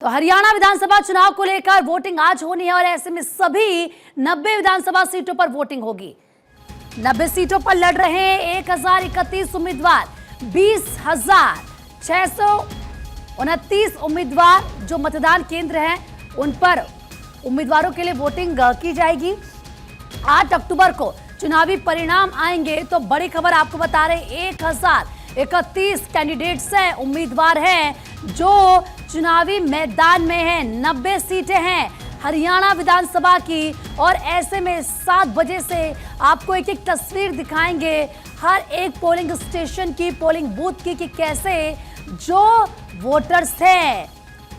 तो हरियाणा विधानसभा चुनाव को लेकर वोटिंग आज होनी है और ऐसे में सभी 90 विधानसभा सीटों पर वोटिंग होगी। 90 सीटों पर लड़ रहे हैं 1031 उम्मीदवार, 20,629 उम्मीदवार जो मतदान केंद्र हैं उन पर उम्मीदवारों के लिए वोटिंग की जाएगी। 8 अक्टूबर को चुनावी परिणाम आएंगे। तो बड़ी खबर आपको बता रहे 1031 कैंडिडेट्स हैं, उम्मीदवार हैं जो चुनावी मैदान में हैं। 90 सीटें हैं हरियाणा विधानसभा की और ऐसे में 7 बजे से आपको एक एक तस्वीर दिखाएंगे हर एक पोलिंग स्टेशन की, पोलिंग बूथ की, कि कैसे जो वोटर्स हैं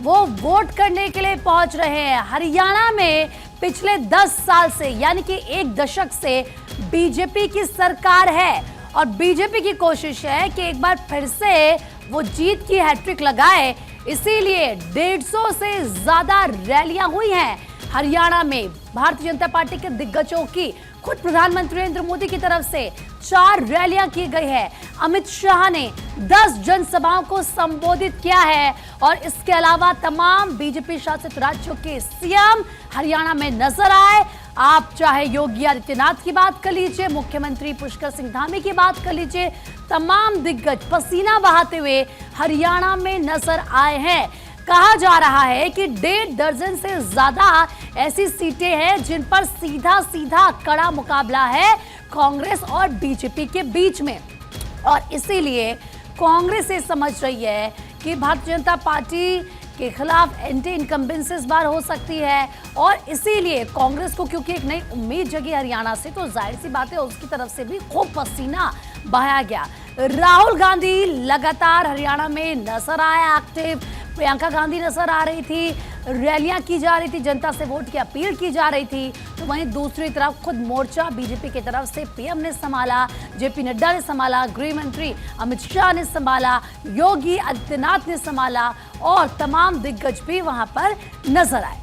वो वोट करने के लिए पहुंच रहे हैं। हरियाणा में पिछले 10 साल से यानी कि 1 दशक से बीजेपी की सरकार है और बीजेपी की कोशिश है कि एक बार फिर से वो जीत की हैट्रिक लगाए। इसीलिए 150 से ज्यादा रैलियां हुई हैं हरियाणा में। भारतीय जनता पार्टी के दिग्गजों की, खुद प्रधानमंत्री नरेंद्र मोदी की तरफ से 4 रैलियां की गई है। अमित शाह ने 10 जनसभाओं को संबोधित किया है और इसके अलावा तमाम बीजेपी शासित राज्यों के सीएम हरियाणा में नजर आए। आप चाहे योगी आदित्यनाथ की बात कर लीजिए, मुख्यमंत्री पुष्कर सिंह धामी की बात कर लीजिए, तमाम दिग्गज पसीना बहाते हुए हरियाणा में नजर आए हैं। कहा जा रहा है कि 1.5 दर्जन से ज्यादा ऐसी सीटें हैं जिन पर सीधा सीधा कड़ा मुकाबला है कांग्रेस और बीजेपी के बीच में। और इसीलिए कांग्रेस ये समझ रही है कि भारतीय जनता पार्टी के खिलाफ एंटी इनकम्बेंसी इस बार हो सकती है और इसीलिए कांग्रेस को क्योंकि एक नई उम्मीद जगी हरियाणा से, तो जाहिर सी बात है उसकी तरफ से भी खूब पसीना बहाया गया। राहुल गांधी लगातार हरियाणा में नजर आए एक्टिव, प्रियंका गांधी नजर आ रही थी, रैलियां की जा रही थी, जनता से वोट की अपील की जा रही थी। तो वहीं दूसरी तरफ खुद मोर्चा बीजेपी की तरफ से पीएम ने संभाला, जेपी नड्डा ने संभाला, गृह मंत्री अमित शाह ने संभाला, योगी आदित्यनाथ ने संभाला और तमाम दिग्गज भी वहां पर नजर आए।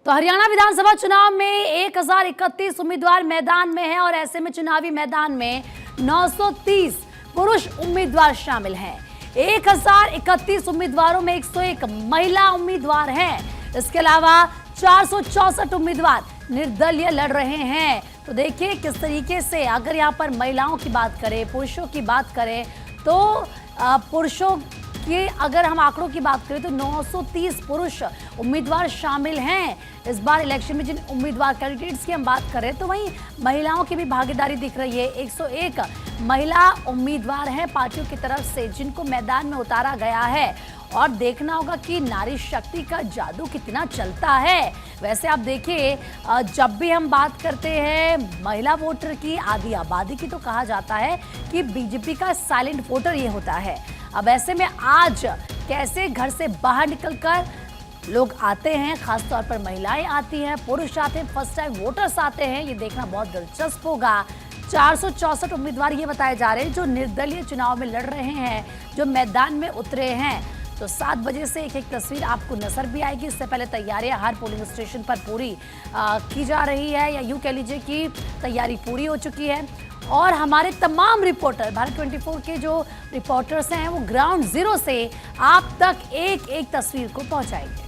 तो हरियाणा विधानसभा चुनाव में 1031 उम्मीदवार मैदान में हैं और ऐसे में चुनावी मैदान में 930 पुरुष उम्मीदवार शामिल हैं। 1031 उम्मीदवारों में 101 महिला उम्मीदवार हैं। इसके अलावा 464 उम्मीदवार निर्दलीय लड़ रहे हैं। तो देखिए किस तरीके से, अगर यहाँ पर महिलाओं की बात करें, पुरुषों की बात करें, तो पुरुषों की अगर हम आंकड़ों की बात करें तो 930 पुरुष उम्मीदवार शामिल हैं इस बार इलेक्शन में। जिन उम्मीदवार कैंडिडेट्स की हम बात करें तो वहीं महिलाओं की भी भागीदारी दिख रही है। 101 महिला उम्मीदवार हैं पार्टियों की तरफ से जिनको मैदान में उतारा गया है और देखना होगा कि नारी शक्ति का जादू कितना चलता है। वैसे आप देखिए, जब भी हम बात करते हैं महिला वोटर की, आधी आबादी की, तो कहा जाता है कि बीजेपी का साइलेंट वोटर ये होता है। अब ऐसे में आज कैसे घर से बाहर निकलकर लोग आते हैं, खासतौर पर महिलाएं आती हैं, पुरुष आते हैं, फर्स्ट टाइम वोटर्स आते हैं, ये देखना बहुत दिलचस्प होगा। 464 उम्मीदवार ये बताए जा रहे हैं जो निर्दलीय चुनाव में लड़ रहे हैं, जो मैदान में उतरे हैं। तो 7 बजे से एक एक तस्वीर आपको नजर भी आएगी। इससे पहले तैयारियां हर पोलिंग स्टेशन पर पूरी की जा रही है, या यूं कह लीजिए कि तैयारी पूरी हो चुकी है। और हमारे तमाम रिपोर्टर, भारत 24 के जो रिपोर्टर्स हैं वो ग्राउंड जीरो से आप तक एक एक तस्वीर को पहुंचाएंगे।